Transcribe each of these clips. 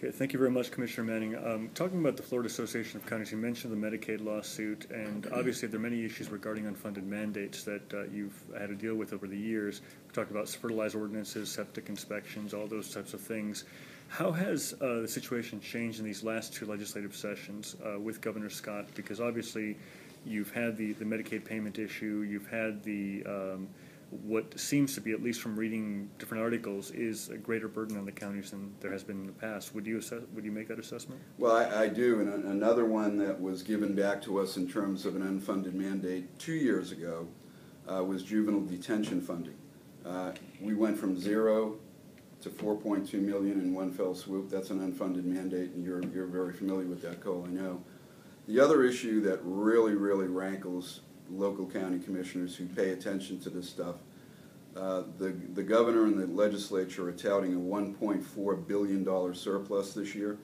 Okay, thank you very much, Commissioner Manning. Talking about the Florida Association of Counties, you mentioned the Medicaid lawsuit, and obviously there are many issues regarding unfunded mandates that you've had to deal with over the years. We talked about fertilizer ordinances, septic inspections, all those types of things. How has the situation changed in these last two legislative sessions with Governor Scott? Because obviously you've had the Medicaid payment issue, you've had the what seems to be, at least from reading different articles, is a greater burden on the counties than there has been in the past. Would you make that assessment? Well, I do, and another one that was given back to us in terms of an unfunded mandate 2 years ago was juvenile detention funding. We went from 0 to 4.2 million in one fell swoop. That's an unfunded mandate, and you're very familiar with that, Cole, I know. The other issue that really rankles local county commissioners who pay attention to this stuff, the governor and the legislature are touting a $1.4 billion surplus this year,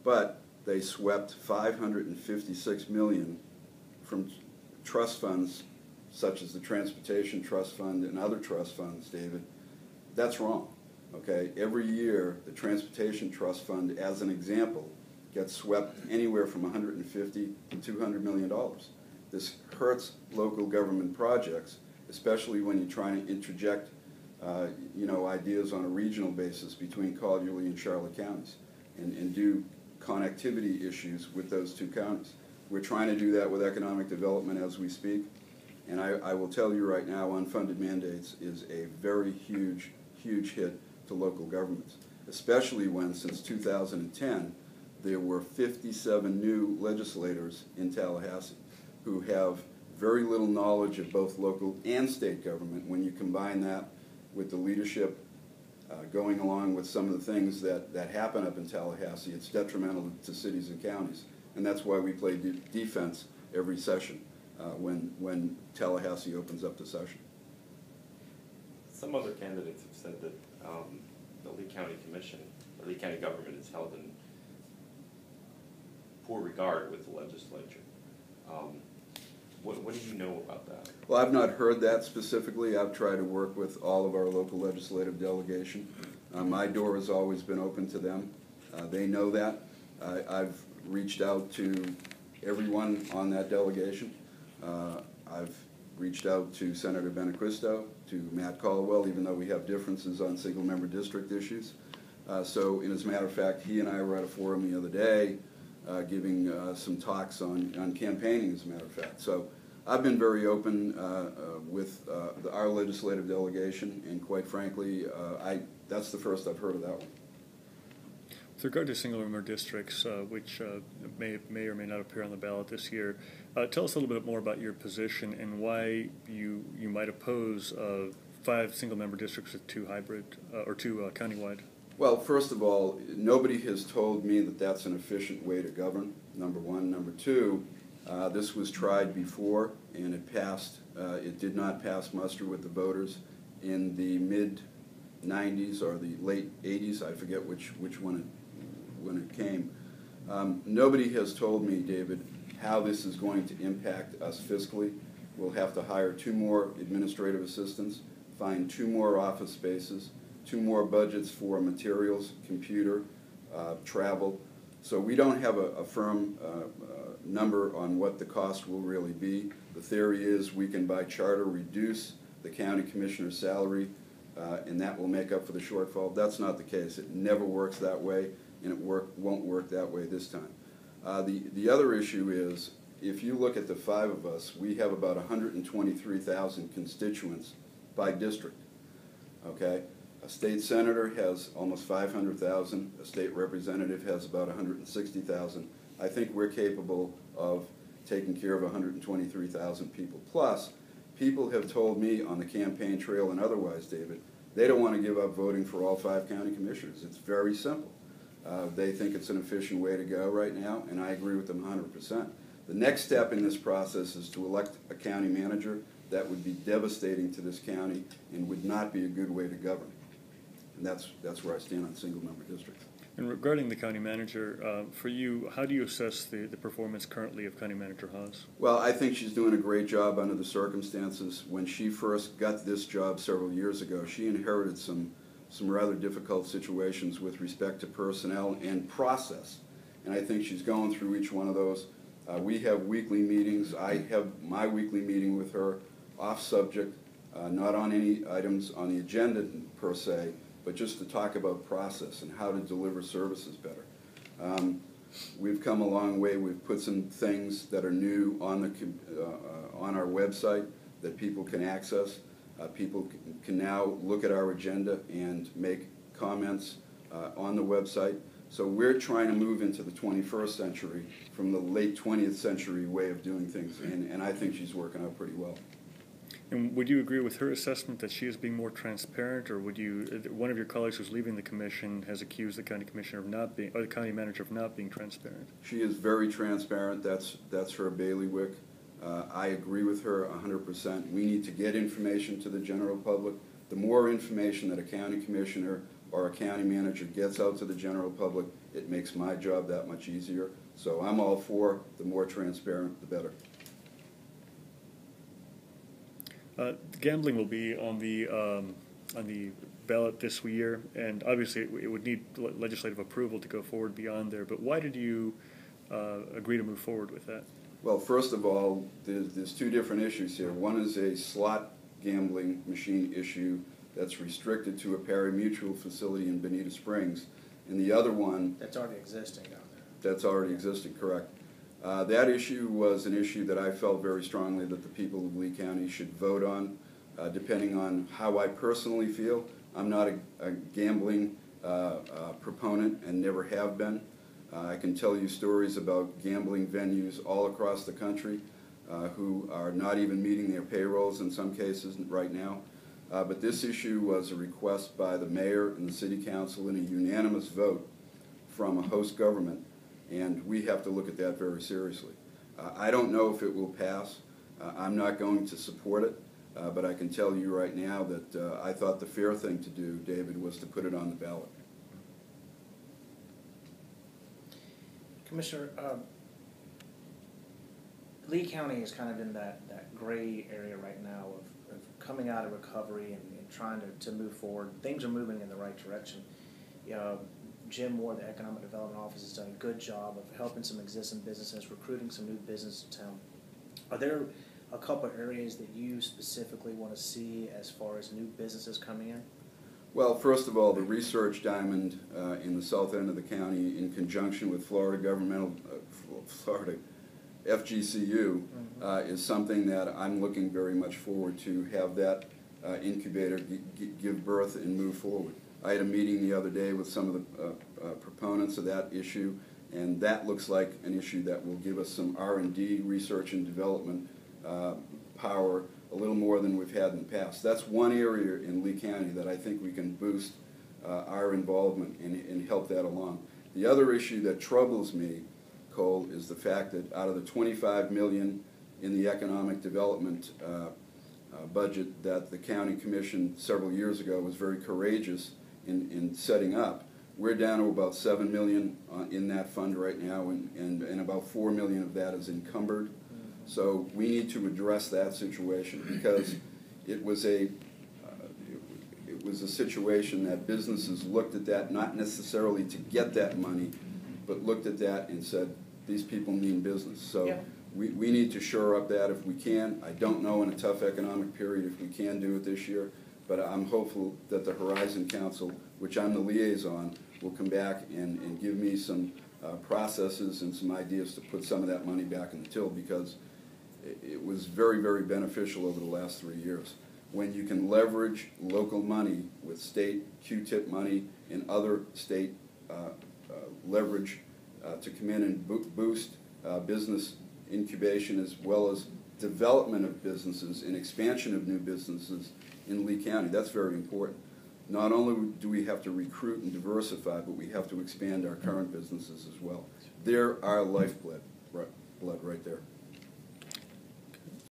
but they swept $556 million from trust funds such as the Transportation Trust Fund and other trust funds, David. That's wrong, okay? Every year, the Transportation Trust Fund, as an example, gets swept anywhere from $150 to $200 million. This hurts local government projects, especially when you're trying to interject, ideas on a regional basis between Collier and Charlotte counties and do connectivity issues with those two counties. We're trying to do that with economic development as we speak, and I will tell you right now, unfunded mandates is a very huge hit to local governments, especially when, since 2010, there were 57 new legislators in Tallahassee who have very little knowledge of both local and state government. When you combine that with the leadership going along with some of the things that happen up in Tallahassee, it's detrimental to cities and counties. And that's why we play defense every session when Tallahassee opens up the session. Some other candidates have said that the Lee County Commission, or Lee County government, is held in poor regard with the legislature. What do you know about that? Well, I've not heard that specifically. I've tried to work with all of our local legislative delegation. My door has always been open to them. They know that. I've reached out to everyone on that delegation. I've reached out to Senator Benaquisto, to Matt Caldwell, even though we have differences on single-member district issues. As a matter of fact, he and I were at a forum the other day giving some talks on campaigning, as a matter of fact. So I've been very open with our legislative delegation, and quite frankly, that's the first I've heard of that one. With regard to single-member districts, which may or may not appear on the ballot this year, tell us a little bit more about your position and why you might oppose 5 single-member districts with 2 hybrid or 2 countywide. Well, first of all, nobody has told me that that's an efficient way to govern, number one. Number two, this was tried before, and it passed. It did not pass muster with the voters in the mid-'90s or the late '80s. I forget which one when it came. Nobody has told me, David, how this is going to impact us fiscally. We'll have to hire 2 more administrative assistants, find 2 more office spaces, 2 more budgets for materials, computer, travel. So we don't have a firm number on what the cost will really be. The theory is we can, by charter, reduce the county commissioner's salary, and that will make up for the shortfall. That's not the case. It never works that way, and it won't work that way this time. The other issue is, if you look at the 5 of us, we have about 123,000 constituents by district, okay? A state senator has almost 500,000. A state representative has about 160,000. I think we're capable of taking care of 123,000 people. Plus, people have told me on the campaign trail and otherwise, David, they don't want to give up voting for all 5 county commissioners. It's very simple. They think it's an efficient way to go right now, and I agree with them 100%. The next step in this process is to elect a county manager. That would be devastating to this county and would not be a good way to govern. And that's where I stand on single-member districts. And regarding the county manager, for you, how do you assess the performance currently of County Manager Haas? Well, I think she's doing a great job under the circumstances. When she first got this job several years ago, she inherited some some rather difficult situations with respect to personnel and process. And I think she's going through each one of those. We have weekly meetings. I have my weekly meeting with her off subject, not on any items on the agenda per se, but just to talk about process and how to deliver services better. We've come a long way. We've put some things that are new on our website that people can access. People can now look at our agenda and make comments on the website. So we're trying to move into the 21st century from the late 20th century way of doing things, and I think she's working out pretty well. And would you agree with her assessment that she is being more transparent, or would you? One of your colleagues who's leaving the commission has accused the county commissioner of not being, or the county manager of not being transparent. She is very transparent. That's her bailiwick. I agree with her 100%. We need to get information to the general public. The more information that a county commissioner or a county manager gets out to the general public, it makes my job that much easier. So I'm all for the more transparent, the better. Gambling will be on the ballot this year, and obviously it would need legislative approval to go forward beyond there. But why did you agree to move forward with that? Well, first of all, there's two different issues here. One is a slot gambling machine issue that's restricted to a pari-mutuel facility in Bonita Springs, and the other one that's already existing down there. That's already existing, correct. That issue was an issue that I felt very strongly that the people of Lee County should vote on, depending on how I personally feel. I'm not a gambling proponent and never have been. I can tell you stories about gambling venues all across the country who are not even meeting their payrolls in some cases right now. But this issue was a request by the mayor and the city council in a unanimous vote from a host government, and we have to look at that very seriously. I don't know if it will pass. I'm not going to support it, but I can tell you right now that I thought the fair thing to do, David, was to put it on the ballot. Commissioner, Lee County is kind of in that gray area right now of coming out of recovery and trying to move forward. Things are moving in the right direction. Jim Moore, the Economic Development Office, has done a good job of helping some existing businesses, recruiting some new business to town. Are there a couple of areas that you specifically want to see as far as new businesses coming in? Well, first of all, the research diamond in the south end of the county, in conjunction with Florida FGCU, is something that I'm looking very much forward to have that incubator give birth and move forward. I had a meeting the other day with some of the proponents of that issue, and that looks like an issue that will give us some R&D, research and development power, a little more than we've had in the past. That's one area in Lee County that I think we can boost our involvement and help that along. The other issue that troubles me, Cole, is the fact that out of the $25 million in the economic development budget that the county commission several years ago was very courageous in setting up, we're down to about $7 million in that fund right now, and about $4 million of that is encumbered. So we need to address that situation, because it was a situation that businesses looked at that not necessarily to get that money, but looked at that and said, these people mean business. So yeah, we need to shore up that if we can. I don't know in a tough economic period if we can do it this year, but I'm hopeful that the Horizon Council, which I'm the liaison, will come back and give me some processes and some ideas to put some of that money back in the till, because it was very, very beneficial over the last 3 years. When you can leverage local money with state Q-tip money and other state leverage to come in and boost business incubation as well as development of businesses and expansion of new businesses in Lee County, that's very important. Not only do we have to recruit and diversify, but we have to expand our current businesses as well. They're our lifeblood right there.